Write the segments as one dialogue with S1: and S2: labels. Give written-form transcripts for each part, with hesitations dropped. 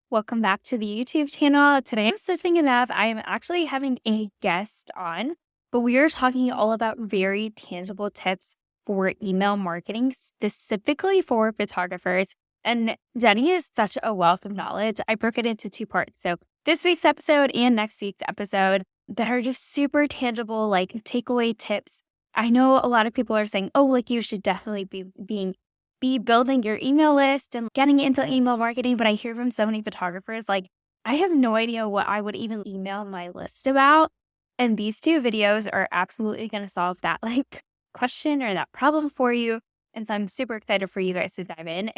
S1: Welcome back to the YouTube channel. Today, I'm switching it up. I am actually having a guest on, but we are talking all about very tangible tips for email marketing, specifically for photographers. And Jenny is such a wealth of knowledge. I broke it into two parts. So, this week's episode and next week's episode that are just super tangible, like takeaway tips. I know a lot of people are saying, oh, like you should definitely be building your email list and getting into email marketing. But I hear from so many photographers, like, I have no idea what I would even email my list about. And these two videos are absolutely going to solve that like question or that problem for you. And so I'm super excited for you guys to dive in.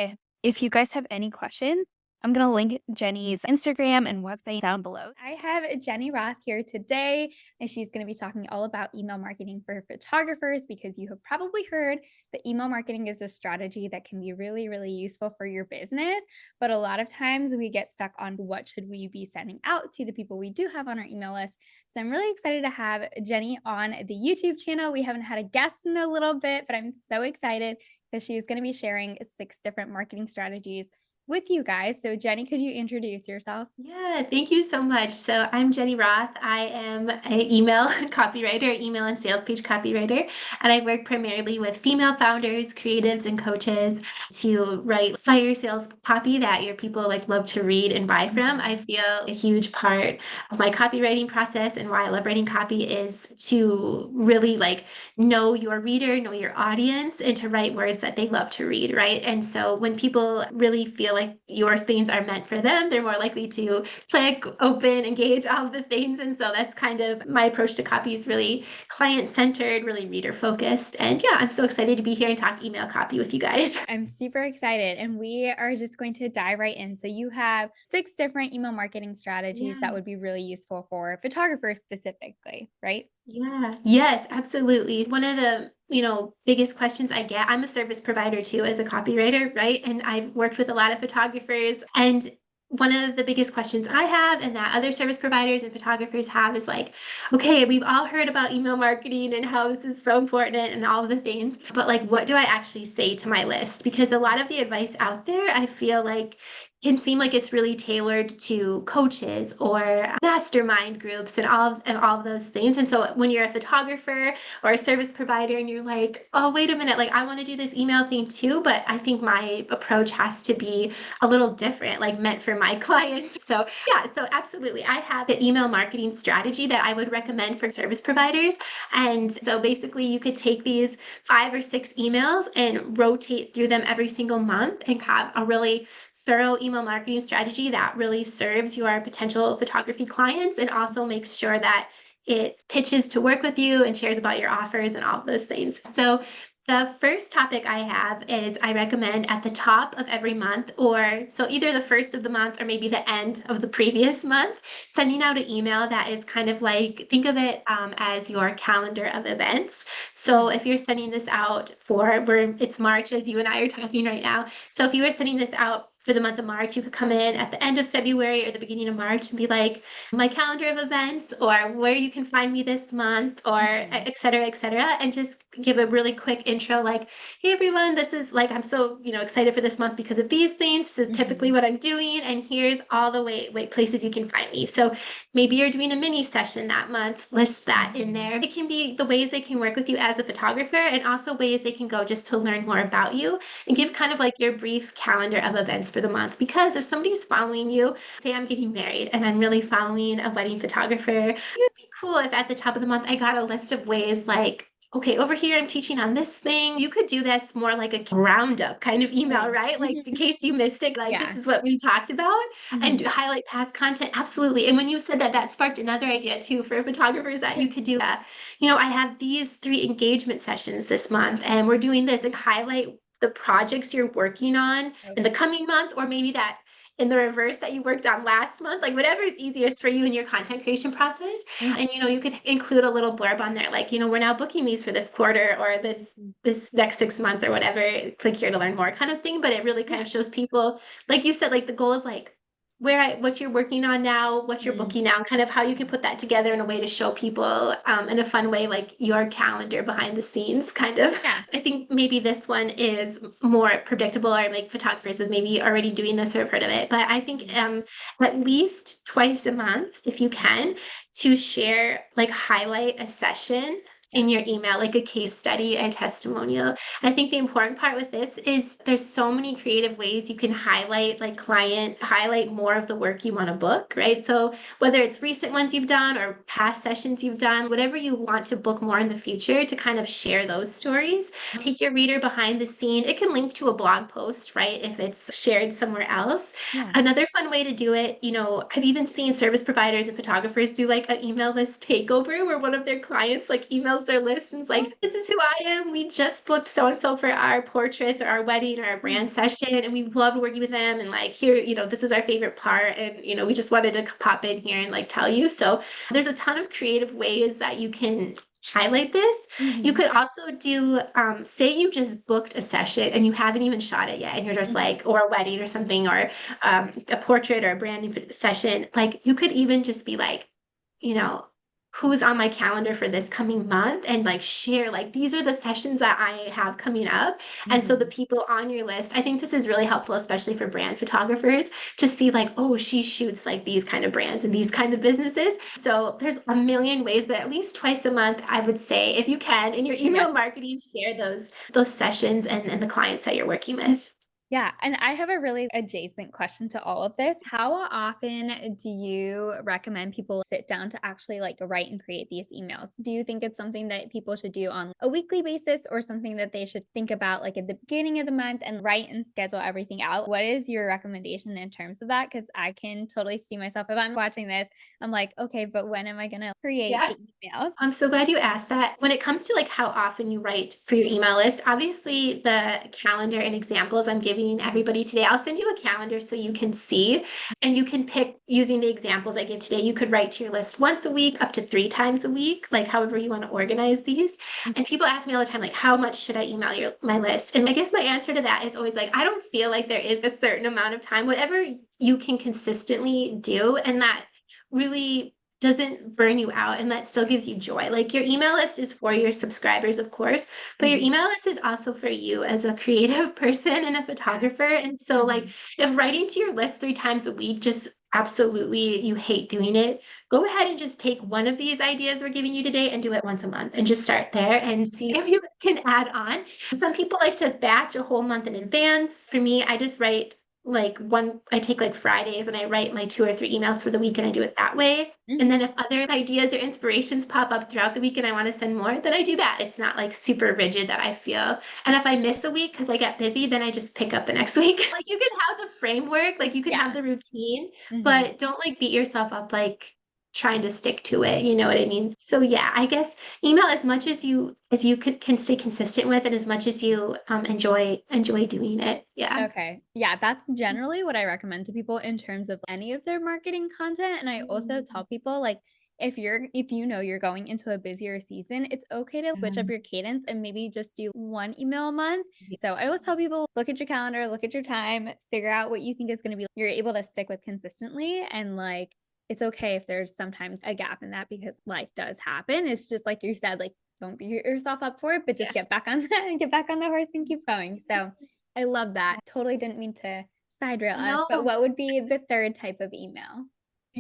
S1: If you guys have any questions, I'm going to link Jenny's Instagram and website down below. I have Jenny Roth here today, and she's going to be talking all about email marketing for photographers because you have probably heard that email marketing is a strategy that can be really, really useful for your business. But a lot of times we get stuck on what should we be sending out to the people we do have on our email list. So I'm really excited to have Jenny on the YouTube channel. We haven't had a guest in a little bit, but I'm so excited because she's going to be sharing 6 different marketing strategies with you guys. So Jenny, could you introduce yourself?
S2: Yeah, thank you so much. So I'm Jenny Roth. I am an email copywriter, email and sales page copywriter, and I work primarily with female founders, creatives, and coaches to write fire sales copy that your people love to read and buy from. I feel a huge part of my copywriting process and why I love writing copy is to really know your reader, know your audience, and to write words that they love to read, right? And so when people really feel like your things are meant for them, they're more likely to click, open, engage, all of the things. And so that's kind of my approach to copy is really client-centered, really reader-focused. And yeah, I'm so excited to be here and talk email copy with you guys.
S1: I'm super excited, and we are just going to dive right in. So, you have 6 different email marketing strategies that
S2: Yeah.
S1: would be really useful for photographers specifically, right?
S2: Yeah. Yes, absolutely. One of the, biggest questions I get, I'm a service provider too as a copywriter, right? And I've worked with a lot of photographers, and one of the biggest questions I have and that other service providers and photographers have is like, okay, we've all heard about email marketing and how this is so important and all of the things, but what do I actually say to my list? Because a lot of the advice out there, I feel like can seem like it's really tailored to coaches or mastermind groups and all of those things. And so when you're a photographer or a service provider and you're like, oh, wait a minute, I want to do this email thing too, but I think my approach has to be a little different, meant for my clients. So yeah, so absolutely. I have an email marketing strategy that I would recommend for service providers. And so basically you could take these 5 or 6 emails and rotate through them every single month and have a really thorough email marketing strategy that really serves your potential photography clients and also makes sure that it pitches to work with you and shares about your offers and all of those things. So the first topic I have is I recommend at the top of every month, or so either the first of the month or maybe the end of the previous month, sending out an email that is kind of think of it as your calendar of events. So if you're sending this out it's March as you and I are talking right now. So if you were sending this out for the month of March, you could come in at the end of February or the beginning of March and be like, my calendar of events or where you can find me this month or et cetera, and just give a really quick intro like, hey everyone, this is I'm so, excited for this month because of these things. This is typically what I'm doing, and here's all the way places you can find me. So maybe you're doing a mini session that month, list that in there. It can be the ways they can work with you as a photographer and also ways they can go just to learn more about you and give kind of your brief calendar of events for the month. Because if somebody's following you, say I'm getting married and I'm really following a wedding photographer, it would be cool if at the top of the month I got a list of ways okay, over here I'm teaching on this thing. You could do this more like a roundup kind of email, right? In case you missed it, this
S1: Yeah.
S2: is what we talked about and highlight past content. Absolutely. And when you said that, that sparked another idea too for photographers that you could do that. I have these 3 engagement sessions this month and we're doing this, and highlight the projects you're working on in the coming month, or maybe that in the reverse that you worked on last month, whatever is easiest for you in your content creation process. And you could include a little blurb on there we're now booking these for this quarter or this next 6 months or whatever, click here to learn more kind of thing. But it really kind of shows people, like you said, the goal is what you're working on now, what you're
S1: Mm.
S2: booking now, and kind of how you can put that together in a way to show people in a fun way, like your calendar behind the scenes, kind of.
S1: Yeah.
S2: I think maybe this one is more predictable, or like photographers that maybe already doing this or have heard of it. But I think
S1: Mhm.
S2: at least twice a month, if you can, to share, like highlight a session
S1: Yeah.
S2: in your email, like a case study, a testimonial. I think the important part with this is there's so many creative ways you can highlight, like highlight more of the work you want to book, right? So whether it's recent ones you've done or past sessions you've done, whatever you want to book more in the future, to kind of share those stories. Take your reader behind the scene. It can link to a blog post, right? If it's shared somewhere else.
S1: Yeah.
S2: Another fun way to do it, I've even seen service providers and photographers do like an email list takeover where one of their clients like emails their list and is
S1: Oh,
S2: like, this is who I am. We just booked so and so for our portraits or our wedding or our
S1: yeah.
S2: brand session, and we loved working with them. And like, here, this is our favorite part. And, we just wanted to pop in here and like tell you. So there's a ton of creative ways that you can highlight this. You
S1: Mhm.
S2: could also do, say you just booked a session and you haven't even shot it yet, and you're just
S1: Mhm.
S2: like, or a wedding or something, or a portrait or a branding session. Like you could even just be like, you know, who's on my calendar for this coming month, and like share like these are the sessions that I have coming up. And so the
S1: Mhm.
S2: people on your list, I think this is really helpful, especially for brand photographers, to see like, oh, she shoots like these kind of brands and these kinds of businesses. So there's a million ways, but at least twice a month, I would say, if you can, in your
S1: Yeah.
S2: email marketing, share those sessions and the clients that you're working with.
S1: Yeah, and I have a really adjacent question to all of this. How often do you recommend people sit down to actually like write and create these emails? Do you think it's something that people should do on a weekly basis or something that they should think about like at the beginning of the month and write and schedule everything out? What is your recommendation in terms of that? Because I can totally see myself if I'm watching this, I'm like, okay, but when am I going to create
S2: Yeah.
S1: the emails?
S2: I'm so glad you asked that. When it comes to like how often you write for your email list, obviously the calendar and examples I'm giving everybody today, I'll send you a calendar so you can see, and you can pick using the examples I give today. You could write to your list once a week, up to 3 times a week, like however you want to organize these. And people ask me all the time, like, how much should I email my list? And I guess my answer to that is always like, I don't feel like there is a certain amount of time, whatever you can consistently do, and that really doesn't burn you out and that still gives you joy. Like your email list is for your subscribers, of course, but your
S1: Mhm.
S2: email list is also for you as a creative person and a
S1: Yeah.
S2: photographer. And so, like,
S1: Mhm.
S2: if writing to your list 3 times a week just absolutely you hate doing it, go ahead and just take one of these ideas we're giving you today and do it once a month and just start there and see if you can add on. Some people like to batch a whole month in advance. For me, I just write I take like Fridays and I write my 2 or 3 emails for the week and I do it that way. And then
S1: Mhm.
S2: if other ideas or inspirations pop up throughout the week and I want to send more, then I do that. It's not like super rigid that I feel. And if I miss a week because I get busy, then I just pick up the next week. Like you can have the framework, like you can have
S1: Yeah.
S2: the routine,
S1: Mhm.
S2: but don't like beat yourself up like trying to stick to it. You know what I mean? So yeah, I guess email as much as you can stay consistent with, and as much as you enjoy doing it. Yeah.
S1: Okay. Yeah, that's generally what I recommend to people in terms of any of their marketing content. And I also
S2: Mhm.
S1: tell people like if you know you're going into a busier season, it's okay to switch up your cadence and maybe just do one email a month. So I always tell people look at your calendar, look at your time, figure out what you think is going to be you're able to stick with consistently and like it's okay if there's sometimes a gap in that because life does happen. It's just like you said like don't beat yourself up for it, but just
S2: Yeah.
S1: get back on get back on the horse and keep going. So I love that. Totally didn't mean to side rail us, but
S2: No.
S1: what would be the third type of email?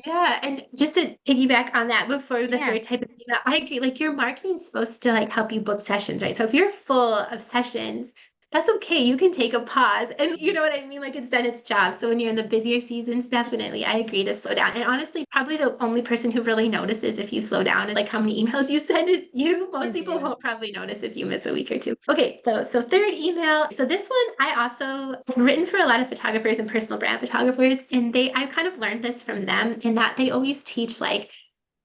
S2: Yeah, and just to piggyback on that before the
S1: Yeah.
S2: third type of email, I agree. Like your marketing's supposed to like help you book sessions, right? So if you're full of sessions, that's okay. You can take a pause, and you know what I mean? Like it's done its job. So when you're in the busier seasons, definitely I agree to slow down. And honestly, probably the only person who really notices if you slow down and like how many emails you send is you. Most
S1: Is
S2: people
S1: you.
S2: won't probably notice if you miss a week or two. Okay, so third email. So this one I also have written for a lot of photographers and personal brand photographers, and I've kind of learned this from them in that they always teach like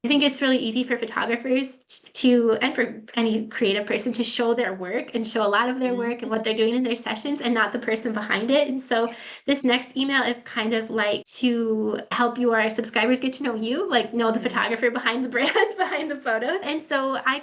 S2: I think it's really easy for photographers to, and for any creative person to show their work and show a lot of their work and
S1: Mhm.
S2: what they're doing in their sessions and not the person behind it. And so this next email is kind of like to help your subscribers get to know you, like know the
S1: Mhm.
S2: photographer behind the brand, behind the photos. And so I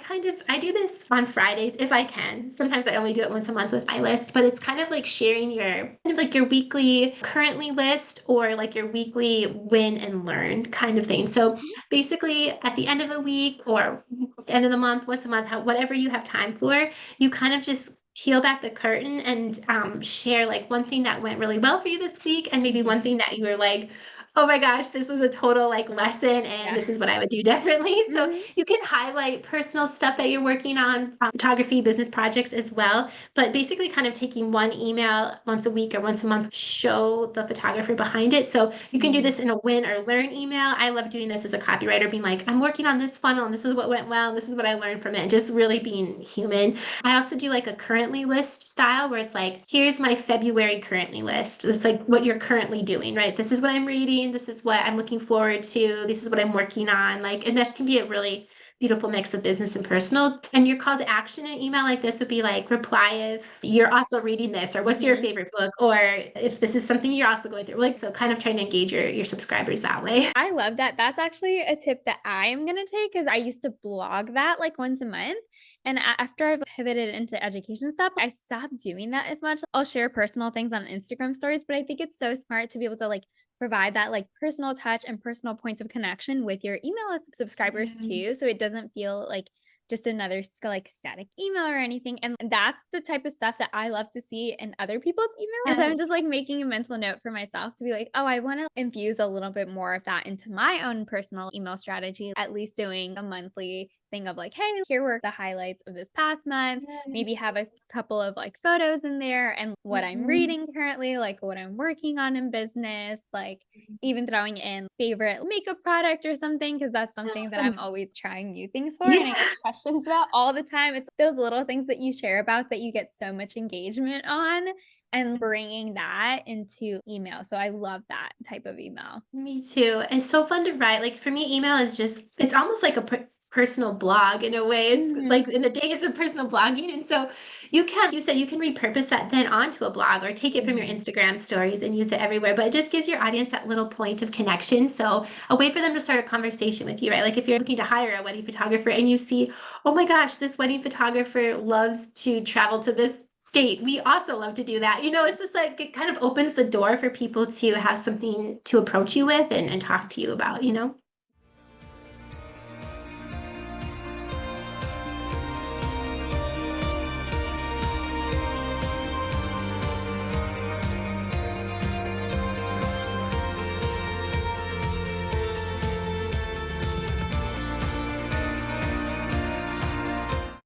S2: do this on Fridays if I can. Sometimes I only do it once a month with my list, but it's kind of like sharing your kind of like your weekly currently list or like your weekly win and learn kind of thing. So basically at the end of the week or end of the month, once a month, whatever you have time for, you kind of just peel back the curtain and share like one thing that went really well for you this week and maybe one
S1: Mhm.
S2: thing that you were like, oh my gosh, this was a total like lesson and
S1: Yeah.
S2: this is what I would do differently. So
S1: Mhm.
S2: you can highlight personal stuff that you're working on, photography, business projects as well. But basically kind of taking one email once a week or once a month, show the photographer behind it. So you can do
S1: Mhm.
S2: this in a win or learn email. I love doing this as a copywriter, being like, I'm working on this funnel and this is what went well and this is what I learned from it. And just really being human. I also do like a currently list style where it's like, here's my February currently list. It's like what you're currently doing, right? This is what I'm reading. This is what I'm looking forward to. This is what I'm working on. Like, and that can be a really beautiful mix of business and personal. And your call to action in an email like this would be like, reply if you're also reading this, or what's your
S1: Mhm.
S2: favorite book, or if this is something you're also going through. Like, so kind of trying to engage your subscribers that way.
S1: I love that. That's actually a tip that I'm gonna take because I used to blog that like once a month. And after I've pivoted into education stuff, I stopped doing that as much. I'll share personal things on Instagram stories, but I think it's so smart to be able to like provide that like personal touch and personal points of connection with your email list subscribers
S2: Mm.
S1: too. So it doesn't feel like just another like static email or anything. And that's the type of stuff that I love to see in other people's emails. So I'm just
S2: Yes.
S1: like making a mental note for myself to be like, oh, I want to infuse a little bit more of that into my own personal email strategy, at least doing a monthly thing of like, hey, here were the highlights of this past month. Maybe have a couple of like photos in there and what I'm
S2: Mhm.
S1: reading currently, like what I'm working on in business, like even throwing in favorite makeup product or something, because that's something that I'm always trying new things for and I
S2: Yeah.
S1: get questions about all the time. It's those little things that you share about that you get so much engagement on and bringing that into email. So I love that type of email.
S2: Me too. It's so fun to write. Like for me, email is just, it's almost like a personal blog in a way. It's
S1: Mhm.
S2: like in the days of personal blogging. And so you can, you said you can repurpose that then onto a blog or take it from your
S1: Mhm.
S2: Instagram stories and use it everywhere. But it just gives your audience that little point of connection. So a way for them to start a conversation with you, right? Like if you're looking to hire a wedding photographer and you see, oh my gosh, this wedding photographer loves to travel to this state. We also love to do that. It's just like it kind of opens the door for people to have something to approach you with and talk to you about.